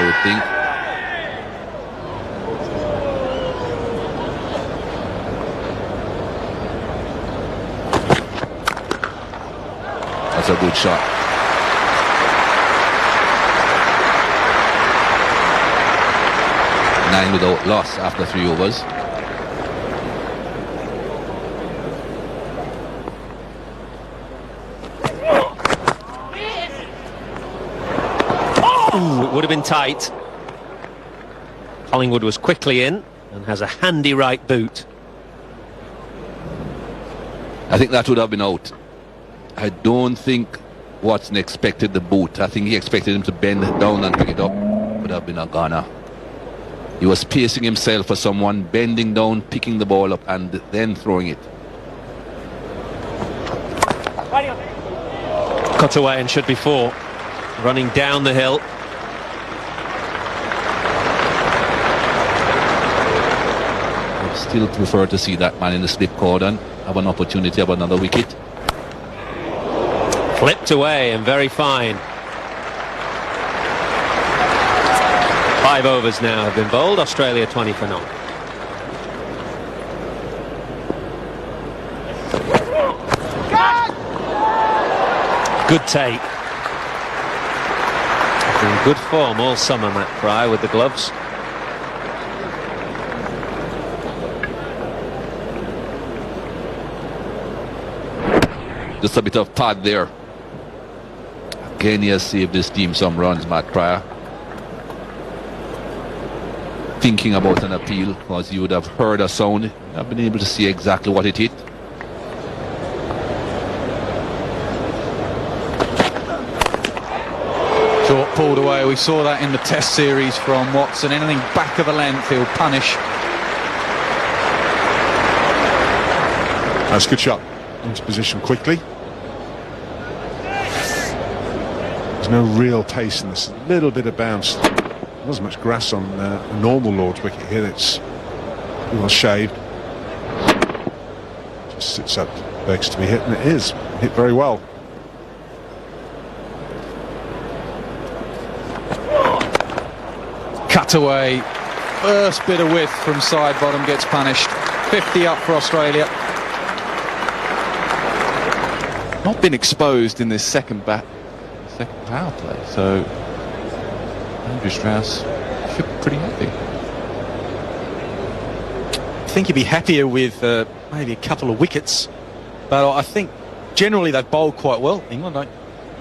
would think. That's a good shot. Nine without loss after 3 overs. Ooh, it would have been tight. Collingwood was quickly in and has a handy right boot. I think that would have been out. I don't think Watson expected the boot. I think he expected him to bend down and pick it up. Would have been a goner. He was pacing himself for someone, bending down, picking the ball up and then throwing it. Cut away and should be 4. Running down the hill. I still prefer to see that man in the slip cordon have an opportunity of another wicket. Flipped away and very fine. 5 overs now have been bowled. Australia 20 for 0. Good take. In good form all summer, Matt Prior, with the gloves. Just a bit of pad there. Again, he has saved his team some runs, Matt Prior. Thinking about an appeal, because you would have heard a sound. I've been able to see exactly what it hit. Short pulled away. We saw that in the test series from Watson. Anything back of a length, he'll punish. That's a good shot. Into position quickly. There's no real pace in this. A little bit of bounce. There wasn't much grass on a normal Lord's wicket here. It's well shaved. Just sits up, begs to be hit, and it is hit very well. Cut away. First bit of width from side bottom gets punished. 50 up for Australia. Not been exposed in this second power play, so Andrew Strauss should be pretty happy. I think he'd be happier with maybe a couple of wickets, but I think generally they've bowled quite well. England,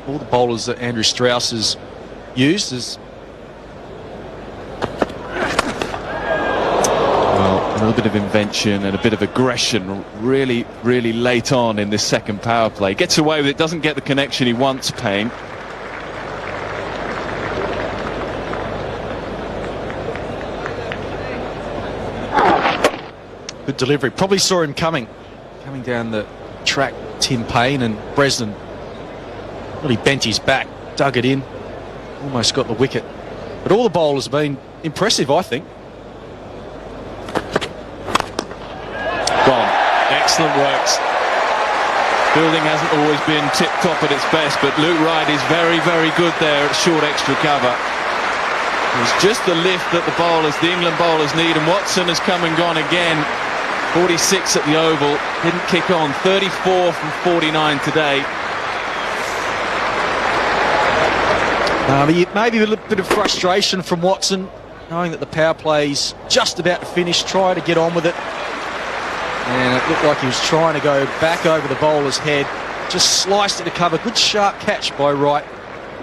all the bowlers that Andrew Strauss has used as A little bit of invention and a bit of aggression really late on in this second power play. Gets away with it, doesn't get the connection he wants, Payne. good delivery. Probably saw him coming down the track, Tim Payne, and Bresnan really bent his back, dug it in, almost got the wicket. But all the bowlers have been impressive, I think. Gone. Excellent works. Fielding hasn't always been tip-top at its best, but Luke Wright is very good there at short extra cover. It's just the lift that the England bowlers need, and Watson has come and gone again. 46 at the Oval, didn't kick on. 34 from 49 today. Maybe a little bit of frustration from Watson, knowing that the power play's just about to finish, try to get on with it. And it looked like he was trying to go back over the bowler's head, just sliced it to cover. Good sharp catch by Wright.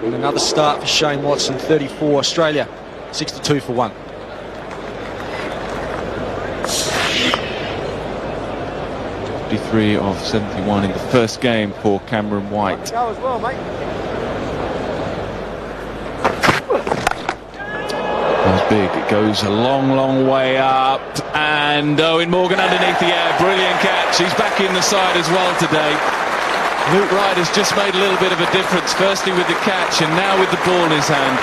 And another start for Shane Watson, 34. Australia 62 for 1. of 71 in the first game for Cameron White. Go as well, mate. That's big. It goes a long way up, and Owen Morgan underneath the air. Brilliant catch. He's back in the side as well today. Luke Wright has just made a little bit of a difference, firstly with the catch and now with the ball in his hand.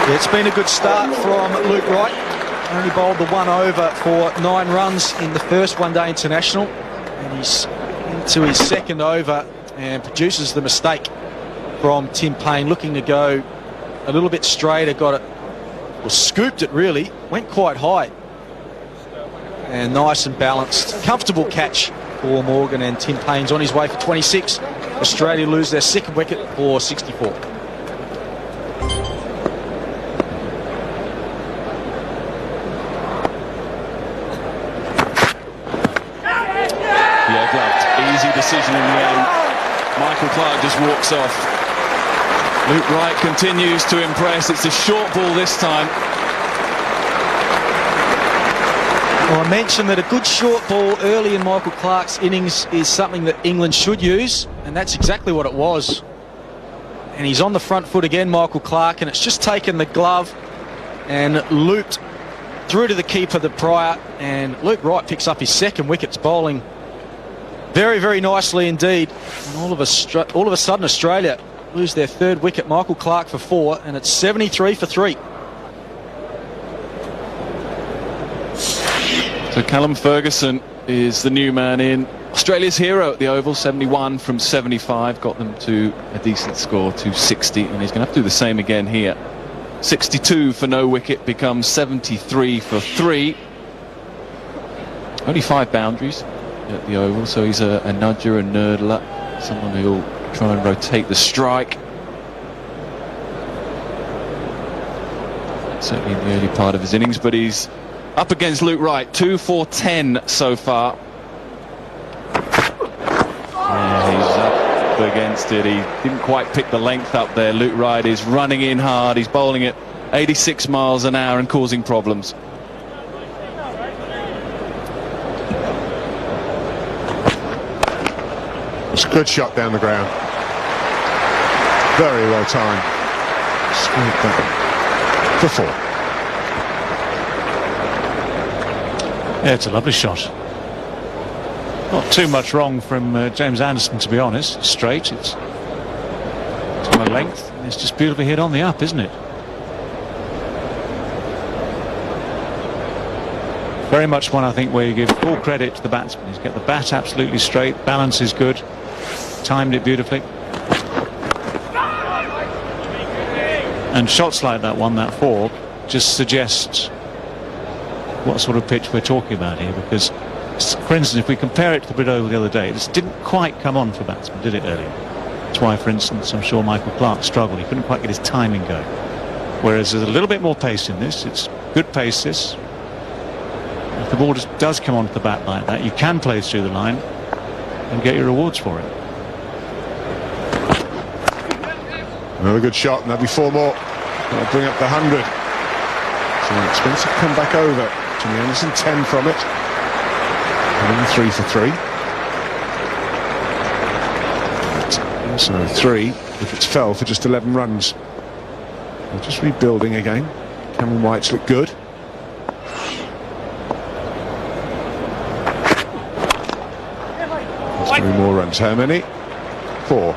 Yeah, it's been a good start from Luke Wright. Only bowled the 1 over for 9 runs in the first one-day international, and he's into his second over and produces the mistake. from Tim Paine, looking to go a little bit straighter, got it, or scooped it really, went quite high. And nice and balanced. Comfortable catch for Morgan, and Tim Paine's on his way for 26. Australia lose their second wicket for 64. Yeah, gloved. Easy decision in the end. Michael Clarke just walks off. Luke Wright continues to impress. It's a short ball this time. Well, I mentioned that a good short ball early in Michael Clarke's innings is something that England should use, and that's exactly what it was. And he's on the front foot again, Michael Clarke, and it's just taken the glove and looped through to the keeper, the Pryor, and Luke Wright picks up his second wicket. It's bowling very, very nicely indeed. And all of a sudden, Australia lose their third wicket. Michael Clarke for 4, and it's 73 for 3. So Callum Ferguson is the new man in. Australia's hero at the Oval, 71 from 75, got them to a decent score, to 60, and he's going to have to do the same again here. 62 for no wicket becomes 73 for 3. Only 5 boundaries at the Oval, so he's a nudger, a nurdler, someone who'll try and rotate the strike. Certainly in the early part of his innings, but he's up against Luke Wright, 2 for 10 so far. Yeah, he's up against it. He didn't quite pick the length up there. Luke Wright is running in hard. He's bowling at 86 miles an hour and causing problems. It's a good shot down the ground. Very well timed. Squeaked that for 4. Yeah, it's a lovely shot. Not too much wrong from James Anderson, to be honest. Straight, it's on a length, and it's just beautifully hit on the up, isn't it? Very much one, I think, where you give full credit to the batsman. He's got the bat absolutely straight, balance is good, timed it beautifully. And shots like that one, that 4, just suggests what sort of pitch we're talking about here, because, for instance, if we compare it to the Brit Oval the other day, this didn't quite come on for batsmen, did it, earlier? That's why, for instance, I'm sure Michael Clarke struggled. He couldn't quite get his timing going. Whereas there's a little bit more pace in this. It's good pace, this. If the ball just does come onto the bat like that, you can play through the line and get your rewards for it. Another good shot, and that'll be 4 more. That'll bring up the 100. So an expensive comeback over. Jimmy Anderson, 10 from it. And 3 for 3. So 3 if it's fell for just 11 runs. We're just rebuilding again. Cameron White's look good. There's 3 more runs. How many? 4.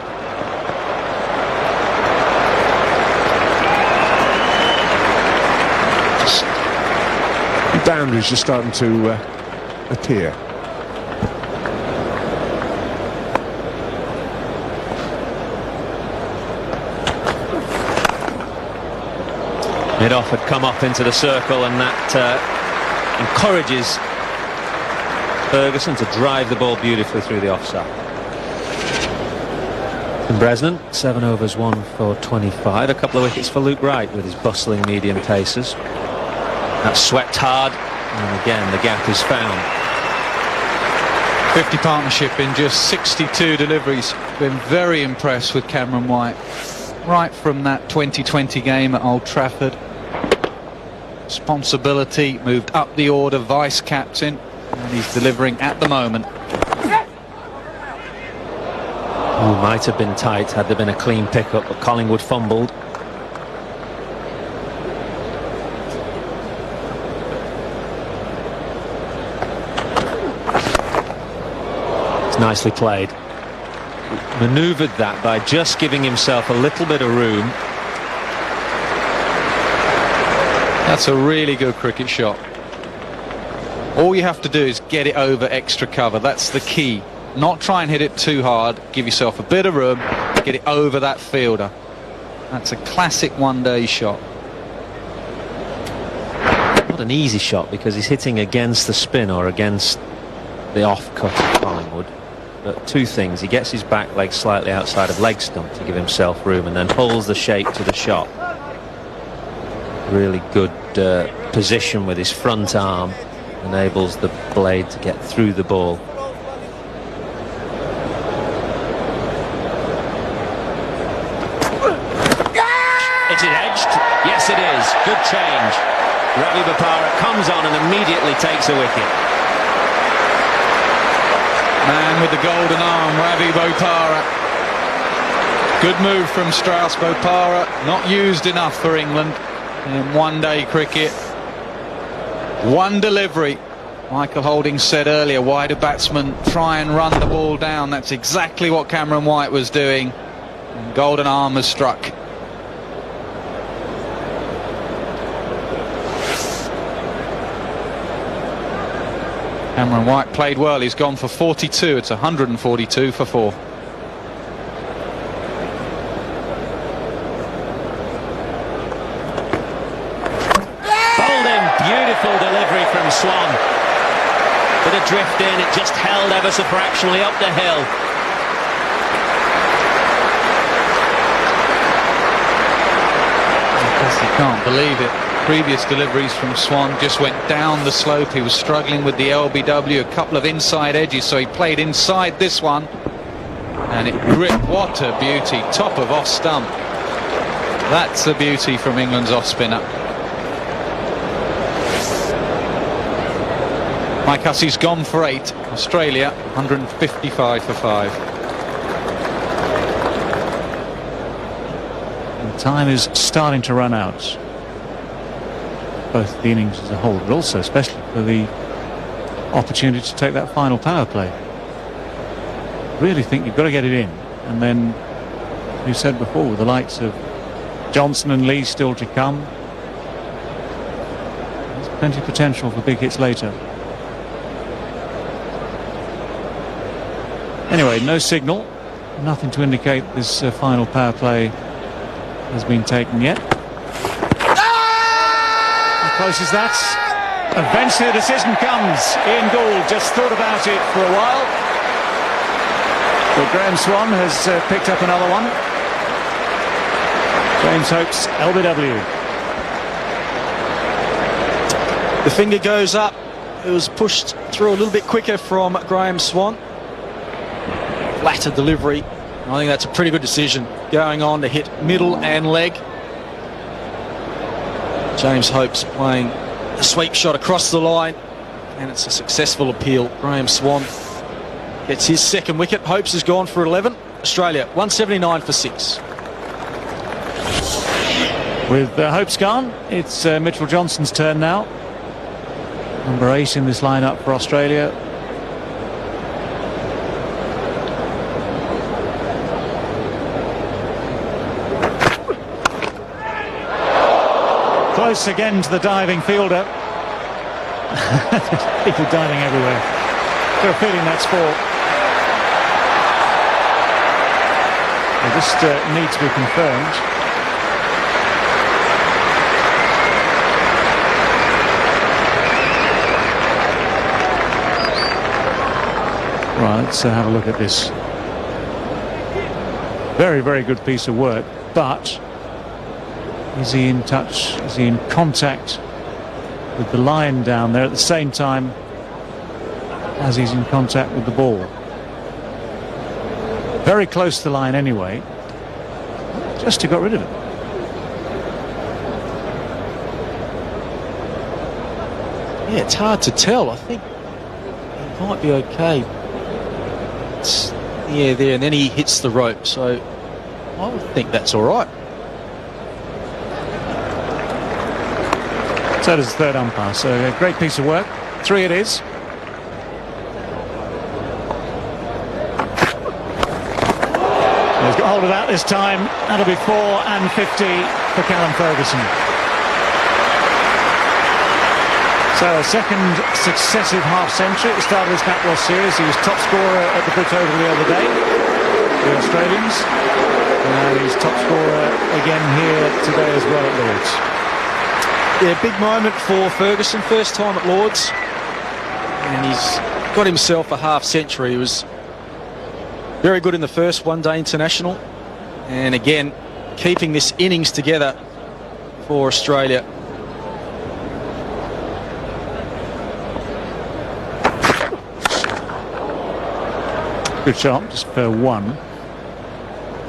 Boundaries just starting to appear. Mid-off had come up into the circle, and that encourages Ferguson to drive the ball beautifully through the offside. And Bresnan, 7 overs, 1 for 25. A couple of wickets for Luke Wright with his bustling medium paces. That's swept hard, and again the gap is found. 50 partnership in just 62 deliveries. Been very impressed with Cameron White right from that 2020 game at Old Trafford. Responsibility, moved up the order, vice captain, and he's delivering at the moment. Ooh, might have been tight had there been a clean pickup, but Collingwood fumbled. Nicely played. Manoeuvred that by just giving himself a little bit of room. That's a really good cricket shot. All you have to do is get it over extra cover. That's the key. Not try and hit it too hard. Give yourself a bit of room. to get it over that fielder. That's a classic one-day shot. Not an easy shot because he's hitting against the spin or against the off-cut of Collingwood. But two things: he gets his back leg slightly outside of leg stump to give himself room, and then pulls the shape to the shot. Really good position with his front arm, enables the blade to get through the ball. Is it edged? Yes, it is. Good change. Ravi Bopara comes on and immediately takes a wicket. Man with the golden arm, Ravi Bopara. Good move from Strauss. Bopara not used enough for England in one-day cricket. One delivery. Michael Holding said earlier, why do batsmen try and run the ball down? That's exactly what Cameron White was doing. And golden arm has struck. Cameron White played well. He's gone for 42. It's 142 for 4. Beautiful delivery from Swan. Bit of drift in, it just held ever so fractionally up the hill. You can't believe it. Previous deliveries from Swan just went down the slope. He was struggling with the LBW, a couple of inside edges, so he played inside this one. And it gripped. What a beauty. Top of off stump. That's a beauty from England's off spinner. Mike Hussey's gone for 8. Australia 155 for 5. And time is starting to run out. Both the innings as a whole, but also especially for the opportunity to take that final power play. Really think you've got to get it in, and then you said before, with the likes of Johnson and Lee still to come, there's plenty of potential for big hits later. Anyway, no signal, nothing to indicate this final power play has been taken yet. How close is that? Eventually the decision comes. Ian Gould just thought about it for a while, but Graham Swan has picked up another one. James Hope's LBW. The finger goes up. It was pushed through a little bit quicker from Graham Swan. Flatter delivery. I think that's a pretty good decision. Going on to hit middle and leg. James Hope's playing a sweep shot across the line, and it's a successful appeal. Graham Swan gets his second wicket. Hope's has gone for 11. Australia 179 for 6. With Hope's gone, it's Mitchell Johnson's turn now. Number 8 in this lineup for Australia. Close again to the diving fielder. People diving everywhere. Got a feeling that's 4. They just need to be confirmed. Right, let's have a look at this. Very, very good piece of work, but is he in touch? Is he in contact with the line down there at the same time as he's in contact with the ball? Very close to the line anyway. Just to got rid of it. Yeah, it's hard to tell. I think he might be okay. It's, yeah, there, and then he hits the rope. So I would think that's all right. So does the third umpire. So a great piece of work. 3 it is. He's got hold of that this time. That'll be 4 and 50 for Callum Ferguson. So a second successive half century at the start of this Backwash series. He was top scorer at the Brit Oval the other day. the Australians. And he's top scorer again here today as well at Lords. Yeah, big moment for Ferguson. First time at Lords. And he's got himself a half century. He was very good in the first one-day international. And again, keeping this innings together for Australia. Good shot, just for one.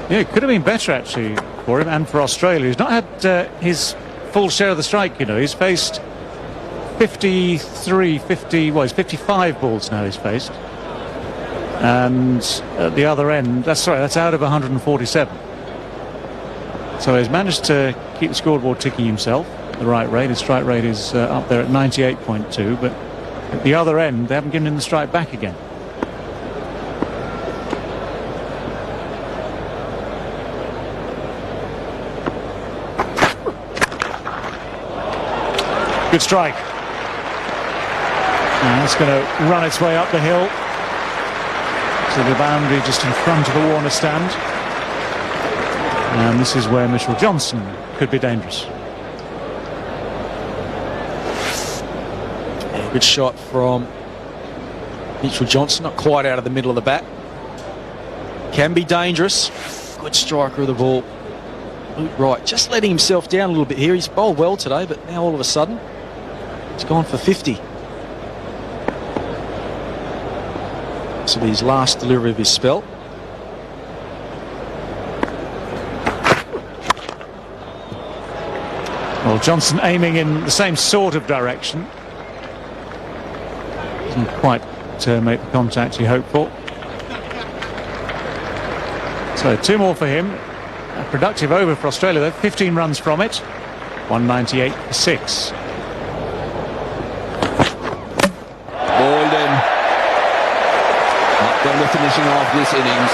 Yeah, it could have been better actually for him and for Australia. He's not had his full share of the strike, you know. He's faced 55 balls now he's faced. And at the other end, that's out of 147. So he's managed to keep the scoreboard ticking himself at the right rate. His strike rate is up there at 98.2, but at the other end, they haven't given him the strike back again. Good strike. And that's going to run its way up the hill to the boundary just in front of the Warner stand. And this is where Mitchell Johnson could be dangerous. Yeah, good shot from Mitchell Johnson, not quite out of the middle of the bat. Can be dangerous. Good striker of the ball. Luke Wright just letting himself down a little bit here. He's bowled well today, but now all of a sudden he's gone for 50. This will be his last delivery of his spell. Well, Johnson aiming in the same sort of direction. Doesn't quite make the contact you hope for. So 2 more for him. A productive over for Australia though. 15 runs from it. 198 for 6. Bowled in. Not done with finishing off this innings.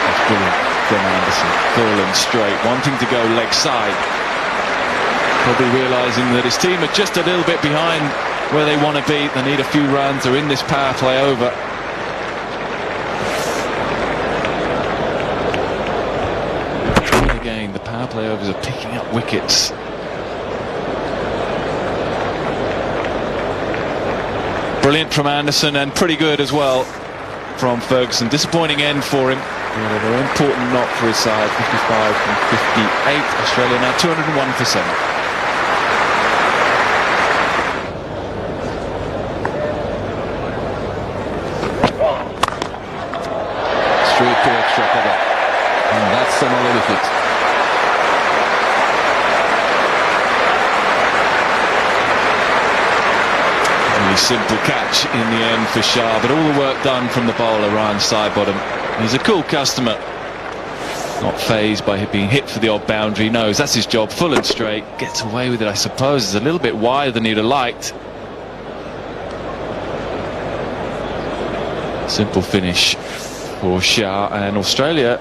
That's brilliant from Anderson. Full and straight, wanting to go leg side. Probably realising that his team are just a little bit behind where they want to be. They need a few runs. They're in this power play over. Again, the power play overs are picking up wickets. Brilliant from Anderson and pretty good as well from Ferguson. Disappointing end for him. Yeah, a very important knock for his side. 55 from 58. Australia now 201 for 7. Straight to extra cover. And that's another wicket. Really simple catch in the end for Shah, but all the work done from the bowler, Ryan Sidebottom. He's a cool customer. Not fazed by being hit for the odd boundary. Knows that's his job. Full and straight. Gets away with it, I suppose. It's a little bit wider than he'd have liked. Simple finish for Shah, and Australia,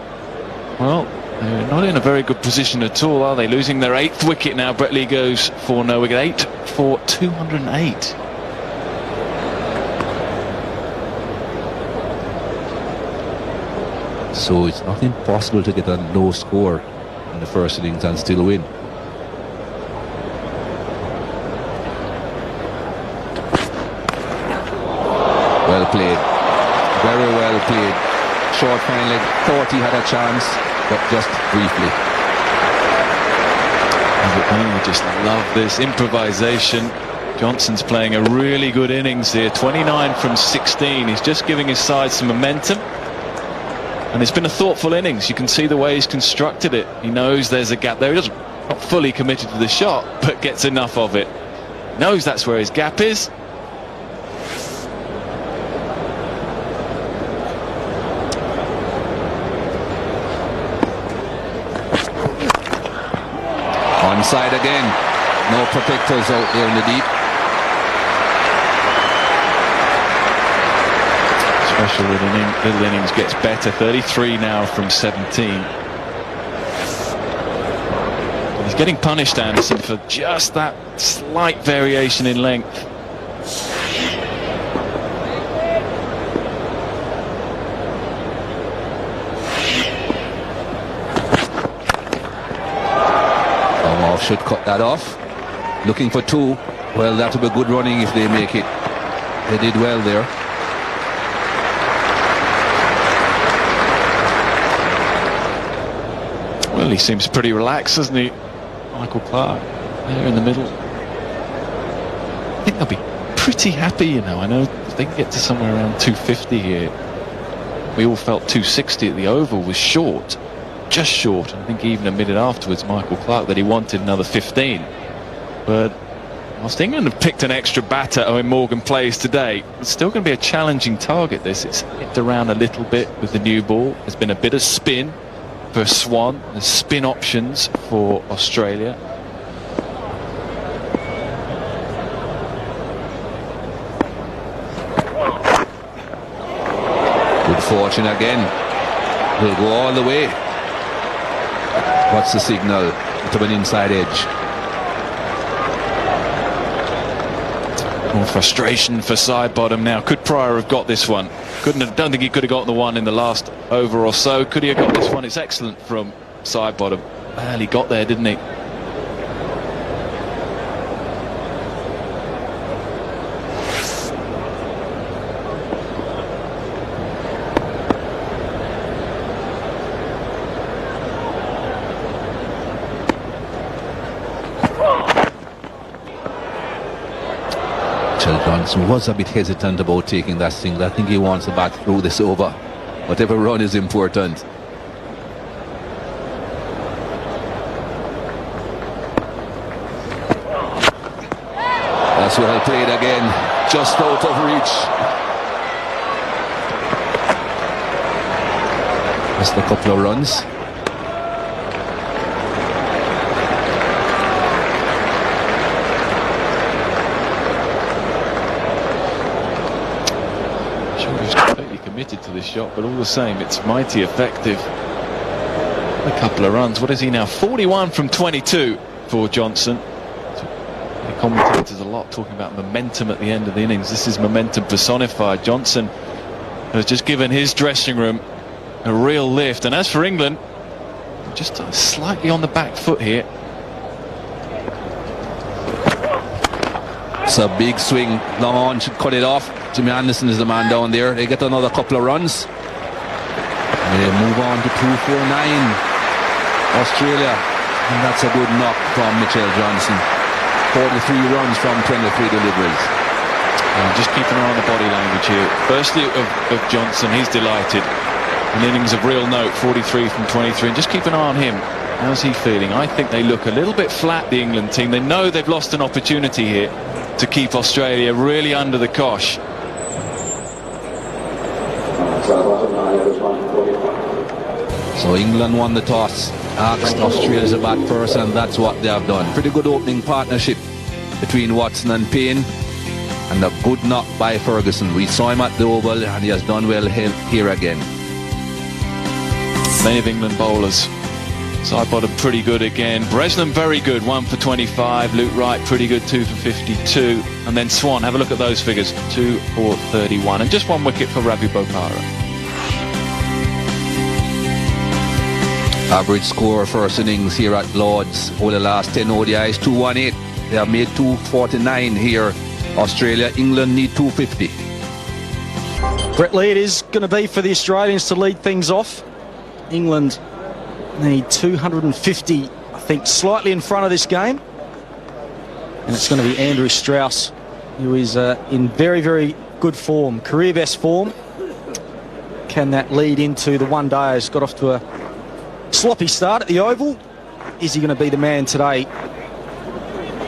well, they're not in a very good position at all, are they? Losing their 8th wicket now. Brett Lee goes for no wicket. 8 for 208. So it's not impossible to get a low score in the first innings and still win. Well played. Very well played. Short fine leg. Thought he had a chance, but just briefly. I just love this improvisation. Johnson's playing a really good innings here. 29 from 16. He's just giving his side some momentum. And it's been a thoughtful innings. You can see the way he's constructed it. He knows there's a gap there. He doesn't, not fully committed to the shot, but gets enough of it. Knows that's where his gap is. Onside again. No protectors out there in the deep. Special little innings gets better. 33 now from 17. He's getting punished, Anderson, for just that slight variation in length. should cut that off. Looking for 2. Well, that will be good running if they make it. They did well there. Well, he seems pretty relaxed, doesn't he? Michael Clark there in the middle. I think they'll be pretty happy, you know. I know if they can get to somewhere around 250 here. We all felt 260 at the Oval was short, just short. I think he even admitted afterwards, Michael Clark, that he wanted another 15. But whilst England have picked an extra batter Owen Morgan plays today, it's still going to be a challenging target, this. It's hit around a little bit with the new ball. There's been a bit of spin for Swan. There's spin options for Australia. Good fortune again. Will go all the way. What's the signal? To an inside edge. More frustration for Sidebottom now. Could Pryor have got this one? Don't think he could have got the one in the last over or so. Could he have got this one? It's excellent from Sidebottom. Well, he got there, didn't he? Johnson was a bit hesitant about taking that single. I think he wants to bat through this over. Whatever run is important. That's well played again. Just out of reach. Just a couple of runs. Committed to this shot, but all the same it's mighty effective. A couple of runs. What is he now? 41 from 22 for Johnson. The commentators a lot talking about momentum at the end of the innings. This is momentum personified. Johnson has just given his dressing room a real lift, and as for England, just slightly on the back foot here. It's a big swing. Long on should cut it off. Jimmy Anderson is the man down there. They get another couple of runs. They move on to 249. Australia. And that's a good knock from Mitchell Johnson. 43 runs from 23 deliveries. Just keep an eye on the body language here. Firstly of Johnson, he's delighted. An innings of real note, 43 from 23. And just keep an eye on him. How's he feeling? I think they look a little bit flat, the England team. They know they've lost an opportunity here to keep Australia really under the cosh. So England won the toss, asked Australia to bat first, and that's what they have done. Pretty good opening partnership between Watson and Payne, and a good knock by Ferguson. We saw him at the Oval, and he has done well here again. Many of England bowlers. Sidebottom pretty good again. Breslin very good, 1 for 25. Luke Wright pretty good, 2 for 52. And then Swan, have a look at those figures, 2 for 31. And just 1 wicket for Ravi Bopara. Average score first innings here at Lord's over the last 10 ODIs, 218. They have made 249 here. Australia, England need 250. Brett Lee, it is going to be for the Australians to lead things off. England need 250, I think, slightly in front of this game. And it's going to be Andrew Strauss, who is in very, very good form, career best form. Can that lead into the one day? Has got off to a sloppy start at the Oval. Is he going to be the man today?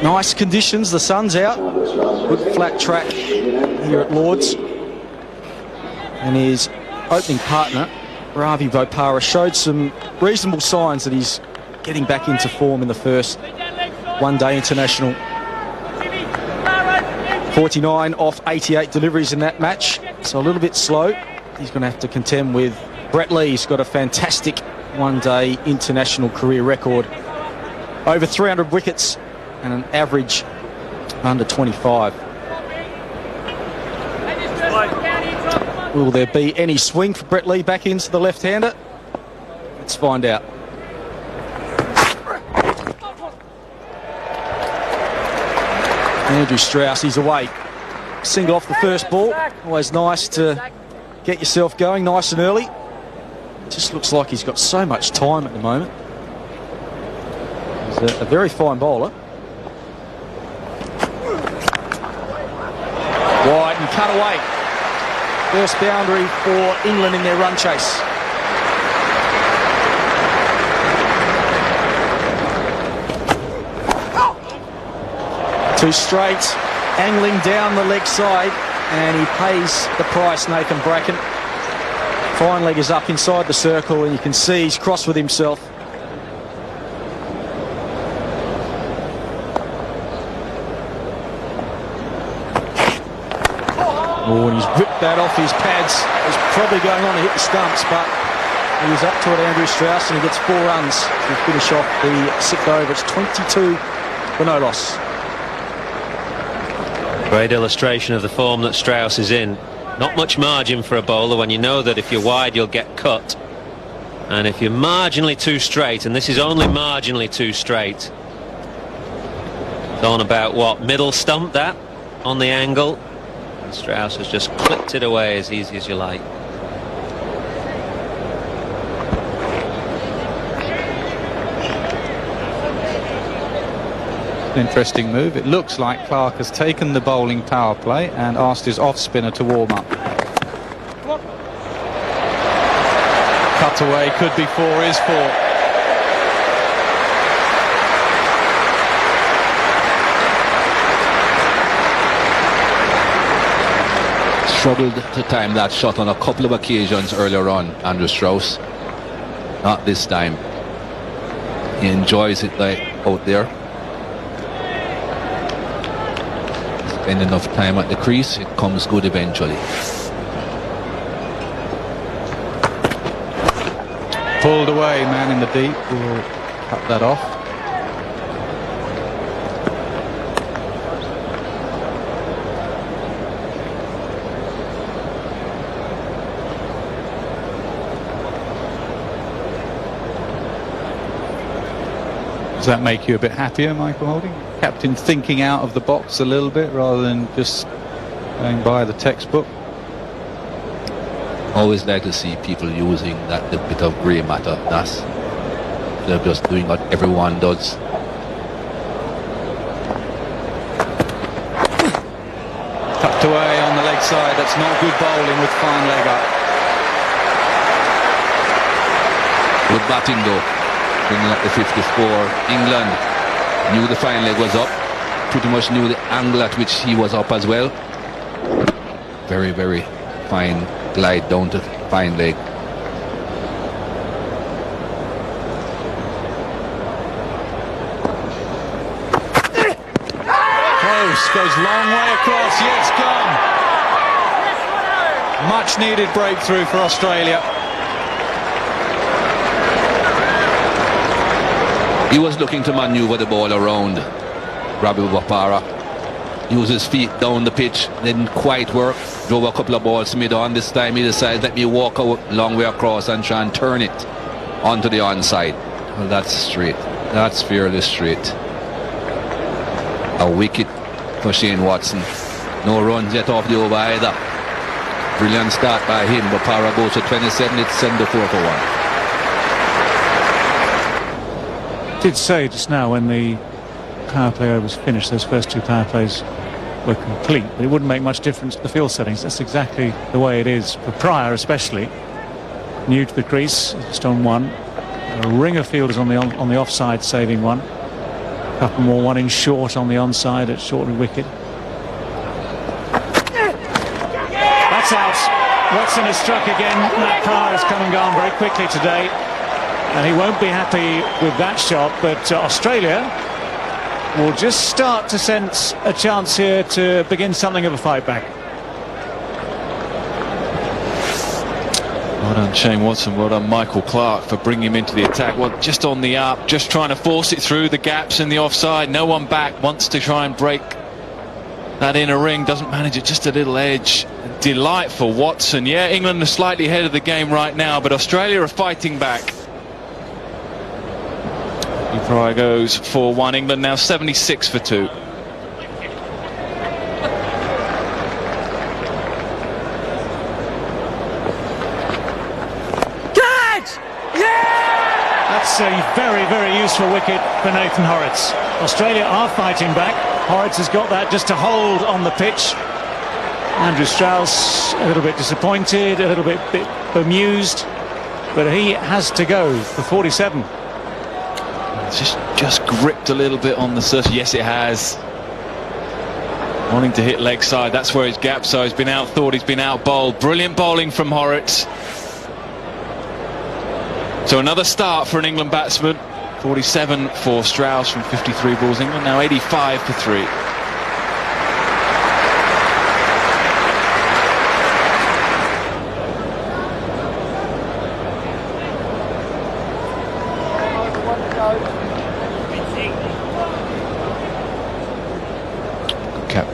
Nice conditions, the sun's out. Good flat track here at Lord's. And his opening partner, Ravi Bopara, showed some reasonable signs that he's getting back into form in the first one-day international. 49 off 88 deliveries in that match, so a little bit slow. He's going to have to contend with Brett Lee. He's got a fantastic one-day international career record. Over 300 wickets and an average under 25. Will there be any swing for Brett Lee back into the left-hander? Let's find out. Andrew Strauss, he's away. Single off the first ball. Always nice to get yourself going nice and early. Just looks like he's got so much time at the moment. He's a very fine bowler. Wide and cut away. First boundary for England in their run chase. Two straight, angling down the leg side, and he pays the price, Nathan Bracken. Fine leg is up inside the circle, and you can see he's cross with himself. Oh, and he's ripped that off his pads. It was probably going on to hit the stumps, but he was up to it, Andrew Strauss, and he gets 4 runs to finish off the 6th over. It's 22 for no loss. Great illustration of the form that Strauss is in. Not much margin for a bowler when you know that if you're wide you'll get cut. And if you're marginally too straight, and this is only marginally too straight, it's on about what, middle stump that on the angle, and Strauss has just clipped it away as easy as you like. Interesting move. It looks like Clark has taken the bowling power play and asked his off spinner to warm up. Cut away, could be 4, is 4. Struggled to time that shot on a couple of occasions earlier on, Andrew Strauss. Not this time. He enjoys it like out there. Spend enough time at the crease, it comes good eventually. Pulled away, man in the deep will cut that off. Does that make you a bit happier, Michael Holding? Captain thinking out of the box a little bit rather than just going by the textbook? Always like to see people using that little bit of grey matter. That's, they're just doing what everyone does. Tucked away on the leg side. That's not good bowling with fine leg up. Good batting though. Bringing up the 54. England knew the fine leg was up. Pretty much knew the angle at which he was up as well. Very, very fine glide down to fine leg. Close, goes long way across. Yes, gone. Much needed breakthrough for Australia. He was looking to maneuver the ball around Ravi Bopara. Use his feet down the pitch, didn't quite work. Drove a couple of balls to mid-on. This time he decides, let me walk a long way across and try and turn it onto the onside. Well, that's straight. That's fairly straight. A wicket for Shane Watson. No runs yet off the over either. Brilliant start by him. Bopara goes to 27. It's 7-4 for 1. Did say just now when the power play was finished, those first 2 power plays were complete, but it wouldn't make much difference to the field settings. That's exactly the way it is for Pryor, especially new to the crease, just on 1. A ring of fielders on the offside, saving 1. A couple more, 1 in short on the onside at short wicket. That's out. Watson has struck again. Matt Pryor has come and gone very quickly today. And he won't be happy with that shot, but Australia will just start to sense a chance here to begin something of a fight back. Well done Shane Watson, well done Michael Clark for bringing him into the attack. Well, just on the up, just trying to force it through the gaps in the offside. No one back, wants to try and break that inner ring, doesn't manage it, just a little edge. Delightful Watson. Yeah, England are slightly ahead of the game right now, but Australia are fighting back. Pryor goes for 1. England now 76 for 2. That's a very, very useful wicket for Nathan Horrocks. Australia are fighting back. Horrocks has got that just to hold on the pitch. Andrew Strauss a little bit disappointed, a little bit bemused, but he has to go for 47. It's just gripped a little bit on the surface. Yes, it has. Wanting to hit leg side, that's where his gap. So he's been outthought, he's been out bowled. Brilliant bowling from Horrocks. So another start for an England batsman. 47 for Strauss from 53 balls. England now 85 for 3.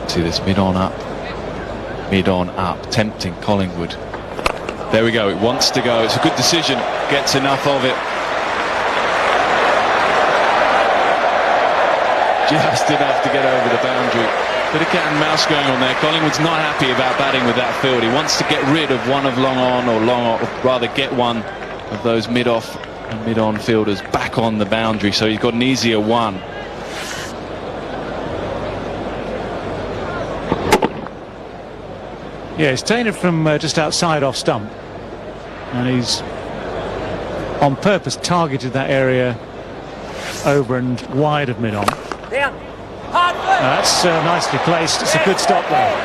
See this mid on up, tempting Collingwood. There we go, it wants to go. It's a good decision, gets enough of it. Just enough to get over the boundary. Bit of cat and mouse going on there. Collingwood's not happy about batting with that field. He wants to get rid of one of long on, or rather get one of those mid off and mid on fielders back on the boundary, so he's got an easier one. Yeah, he's taken it from just outside off stump, and he's on purpose targeted that area over and wide of mid-on. That's nicely placed. It's a good stop there.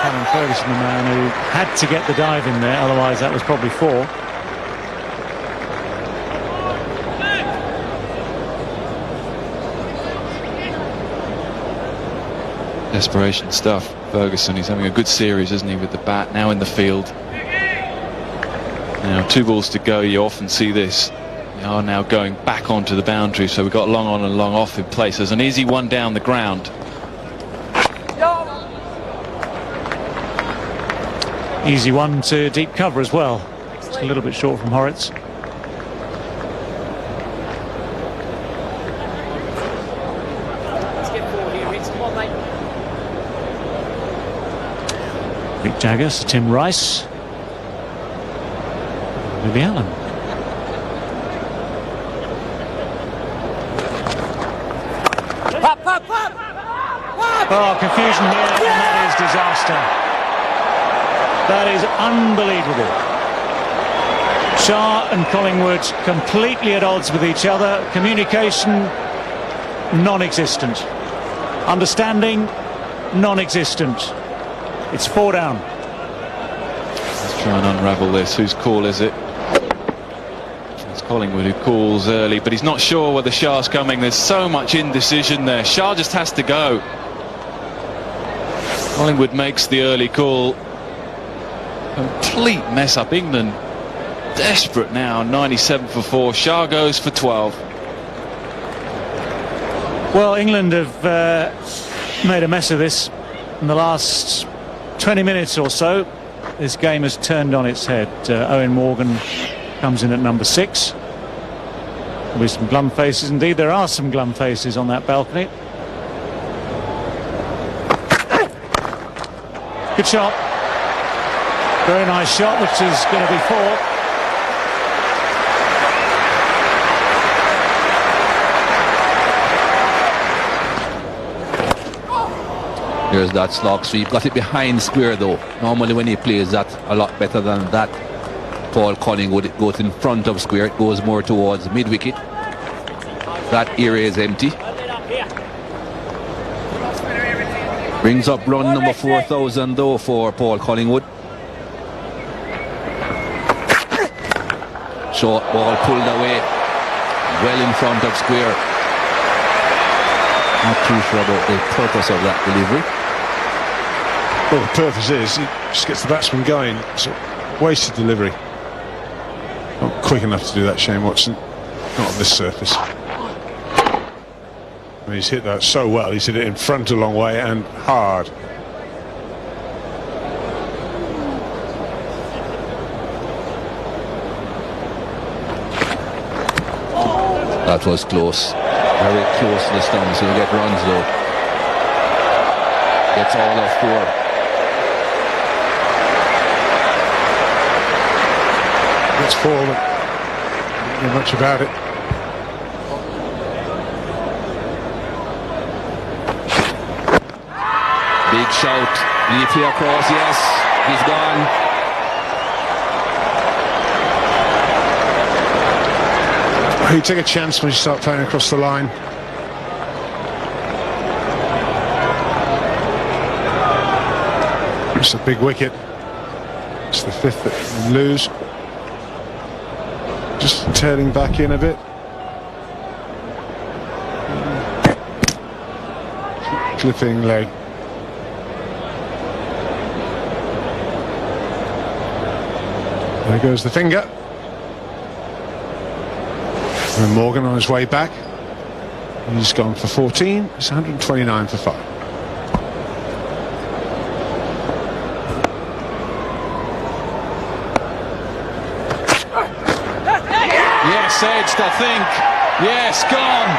Callum Ferguson, the man who had to get the dive in there, otherwise that was probably 4. Desperation stuff. Ferguson, he's having a good series, isn't he, with the bat, now in the field. Now 2 balls to go. You often see this. They are now going back onto the boundary, so we've got long on and long off in place. There's an easy one down the ground. Easy one to deep cover as well. It's a little bit short from Horrocks. Vic Jagger, Sir Tim Rice, Lily Allen. Oh, confusion here, and that is disaster. That is unbelievable. Shah and Collingwood completely at odds with each other. Communication non-existent. Understanding non-existent. It's 4 down. Let's try and unravel this. Whose call is it? It's Collingwood who calls early, but he's not sure whether Shah's coming. There's so much indecision there. Shah just has to go. Collingwood makes the early call. Complete mess up. England desperate now. 97 for 4. Shah goes for 12. Well, England have made a mess of this in the last 20 minutes or so. This game has turned on its head. Owen Morgan comes in at number 6. With some glum faces. Indeed, there are some glum faces on that balcony. Good shot. Very nice shot, which is going to be 4. Here's that slog sweep. Got it behind square though. Normally when he plays that a lot better than that, Paul Collingwood, it goes in front of square. It goes more towards mid-wicket. That area is empty. Brings up run number 4,000 though for Paul Collingwood. Short ball pulled away. Well in front of square. Not too sure about the purpose of that delivery. Well, the purpose is it just gets the batsman going. So wasted delivery. Not quick enough to do that, Shane Watson. Not on this surface. I mean, he's hit that so well. He's hit it in front a long way and hard. That was close. Very close to the stump, so you get runs though. Gets all of 4. That's 4. do much about it. Big shout. Did he play across? Yes. He's gone. You take a chance when you start playing across the line. It's a big wicket. It's the 5th that we lose. Just turning back in a bit. Clipping leg. There goes the finger. And Morgan on his way back. He's gone for 14. It's 129 for 5. Yes, edged, I think. Yes, gone.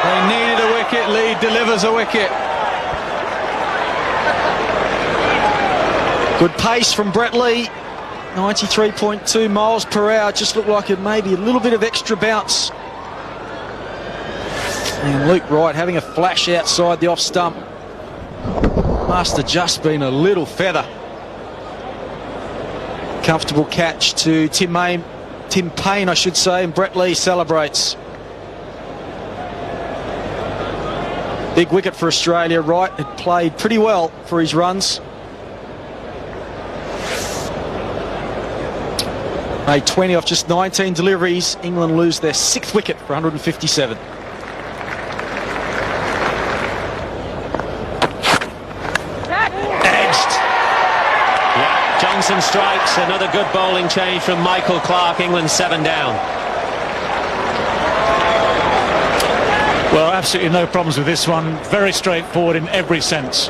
They needed a wicket. Lead delivers a wicket. Good pace from Brett Lee. 93.2 miles per hour. Just looked like it maybe a little bit of extra bounce. And Luke Wright having a flash outside the off stump. Must have just been a little feather. Comfortable catch to Tim Payne, I should say, and Brett Lee celebrates. Big wicket for Australia. Wright had played pretty well for his runs. Made 20 off just 19 deliveries. England lose their 6th wicket for 157. Edged. Yeah, Johnson strikes. Another good bowling change from Michael Clarke. England 7 down. Well, absolutely no problems with this one. Very straightforward in every sense.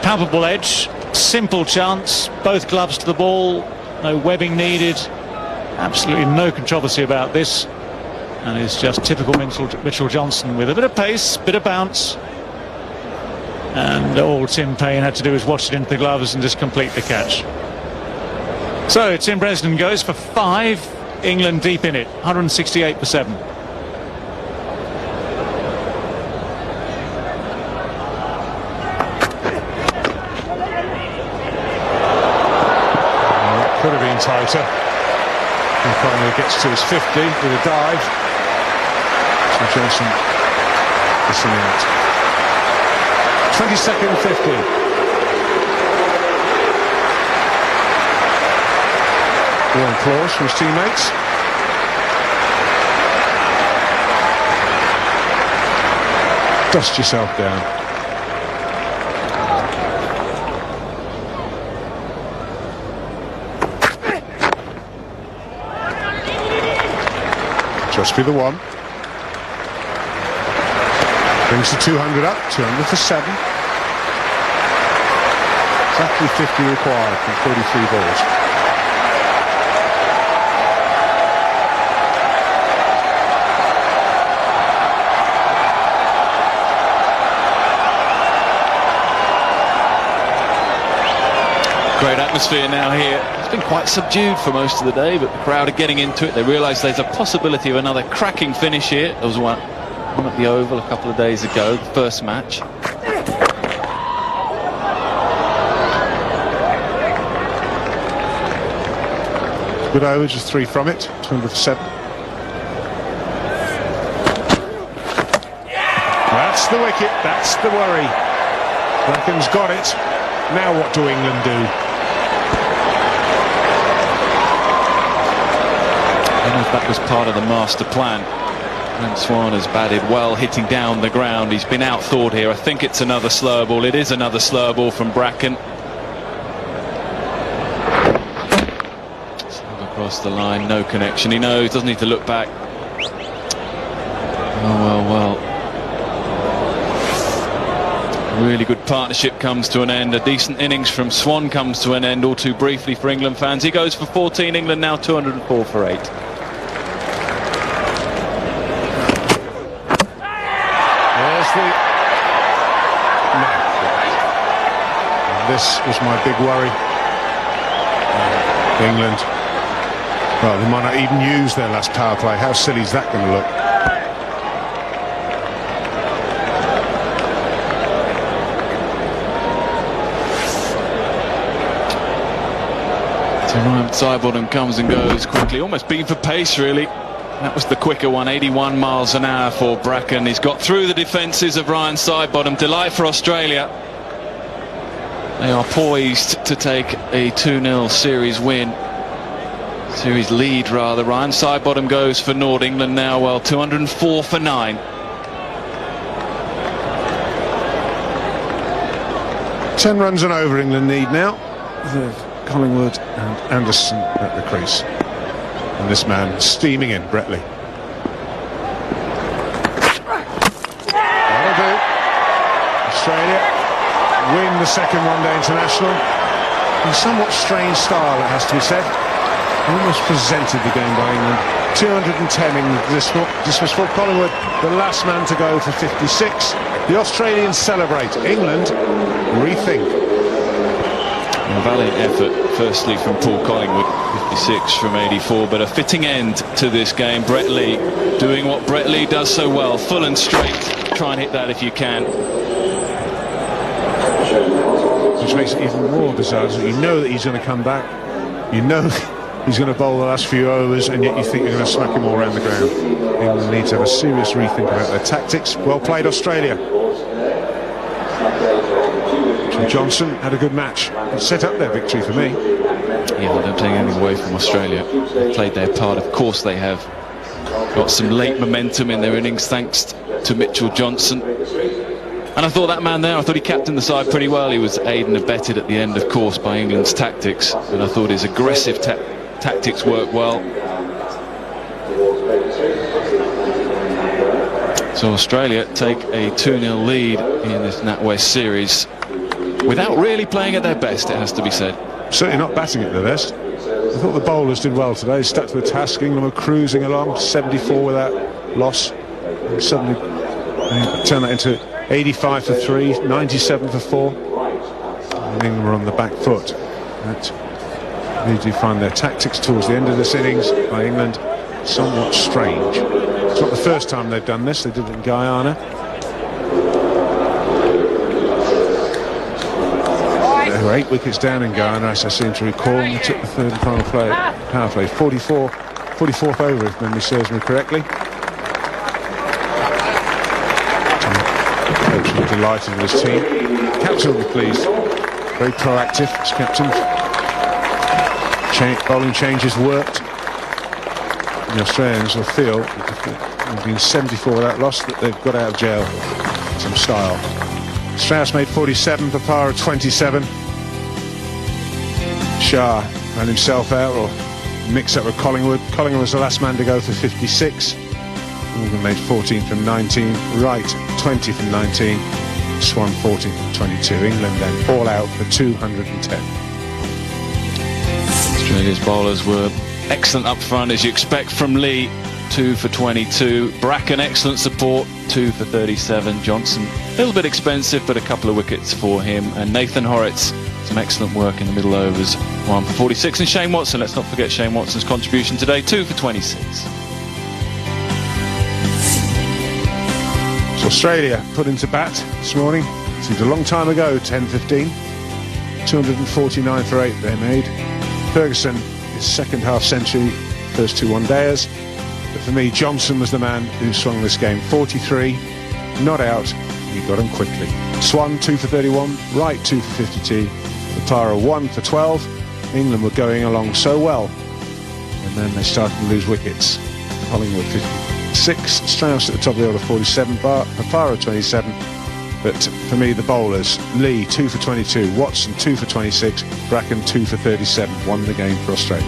Palpable edge, simple chance, both gloves to the ball, no webbing needed. Absolutely no controversy about this. And it's just typical Mitchell Johnson with a bit of pace, bit of bounce. And all Tim Payne had to do was watch it into the gloves and just complete the catch. So Tim Bresnan goes for 5. England deep in it, 168 for 7. Could have been tighter. And finally gets to his 50 with a dive. So Johnson missing out. 22nd 50. Warm applause from his teammates. Dust yourself down. Just be the one. Brings the 200 up, 200 for 7. Exactly 50 required from 33 balls. Great atmosphere now here. It's been quite subdued for most of the day, but the crowd are getting into it. They realise there's a possibility of another cracking finish here. There was one at the Oval a couple of days ago, the first match. Good over, just 3 from it, 200 for 7. That's the wicket, that's the worry. Blacken's got it. Now what do England do? I don't know if that was part of the master plan. And Swan has batted well, hitting down the ground. He's been outthought here. I think it's another slow ball. It is another slow ball from Bracken. Slug across the line, no connection. He knows, doesn't need to look back. Oh, well. Really good partnership comes to an end. A decent innings from Swan comes to an end, all too briefly for England fans. He goes for 14. England now 204 for 8. No. This was my big worry. England Well, they might not even use their last power play. How silly is that going to look? Ryan Sidebottom comes and goes quickly, almost beating for pace really. That was the quicker one, 81 miles an hour for Bracken. He's got through the defences of Ryan Sidebottom. Delight for Australia. They are poised to take a 2-0 series win. Series lead rather. Ryan Sidebottom goes for Nord. England now, well, 204 for 9. 10 runs and over England need now. Collingwood and Anderson at the crease. And this man steaming in, Bretley. That'll do. Australia win the second one-day international. In somewhat strange style, it has to be said. Almost presented the game by England. 210 in dismissal. Collingwood, the last man to go for 56. The Australians celebrate. England rethink. A valiant effort, firstly from Paul Collingwood, 56 from 84, but a fitting end to this game. Brett Lee doing what Brett Lee does so well, full and straight. Try and hit that if you can. Which makes it even more bizarre. You know that he's going to come back. You know he's going to bowl the last few overs, and yet you think you're going to smack him all around the ground. England need to have a serious rethink about their tactics. Well played, Australia. Johnson had a good match. It set up their victory for me. Yeah, I don't take anything away from Australia. They played their part. Of course they have got some late momentum in their innings thanks to Mitchell Johnson. And I thought that man there, I thought he captained the side pretty well. He was aided and abetted at the end, of course, by England's tactics. And I thought his aggressive tactics worked well. So Australia take a 2-0 lead in this NatWest series without really playing at their best, it has to be said. Certainly not batting at their best. I thought the bowlers did well today. They stuck to the task. England were cruising along, 74 without loss. And suddenly they turned that into 85 for 3, 97 for 4. And England were on the back foot. They do find their tactics towards the end of this innings by England somewhat strange. It's not the first time they've done this. They did it in Guyana. They were 8 wickets down in Guyana, as I seem to recall, and they took the third and final power play. 44th over, if memory serves me correctly. Coach will be delighted with his team. Captain will be pleased. Very proactive as captain. Bowling changes worked. And the Australians will feel, they've been 74 without loss, that they've got out of jail in some style. Strauss made 47, Bopara 27. Shah ran himself out, or mixed up with Collingwood. Collingwood was the last man to go for 56. England made 14 from 19. Wright 20 from 19. Swan 14 from 22. England then all out for 210. Australia's bowlers were excellent up front, as you expect from Lee. 2 for 22. Bracken, excellent support, 2 for 37. Johnson, a little bit expensive, but a couple of wickets for him. And Nathan Horrocks, some excellent work in the middle overs, 1 for 46. And Shane Watson, let's not forget Shane Watson's contribution today, 2 for 26. So Australia put into bat this morning. Seemed a long time ago, 10-15. 249 for 8 they made. Ferguson, his second half century, first 2 one-dayers. But for me, Johnson was the man who swung this game. 43, not out, he got him quickly. Swan 2 for 31, Wright 2 for 52, Bopara 1 for 12. England were going along so well, and then they started to lose wickets. Collingwood 56, Strauss at the top of the order 47, Bopara 27. But for me, the bowlers, Lee 2 for 22, Watson 2 for 26, Bracken 2 for 37, won the game for Australia.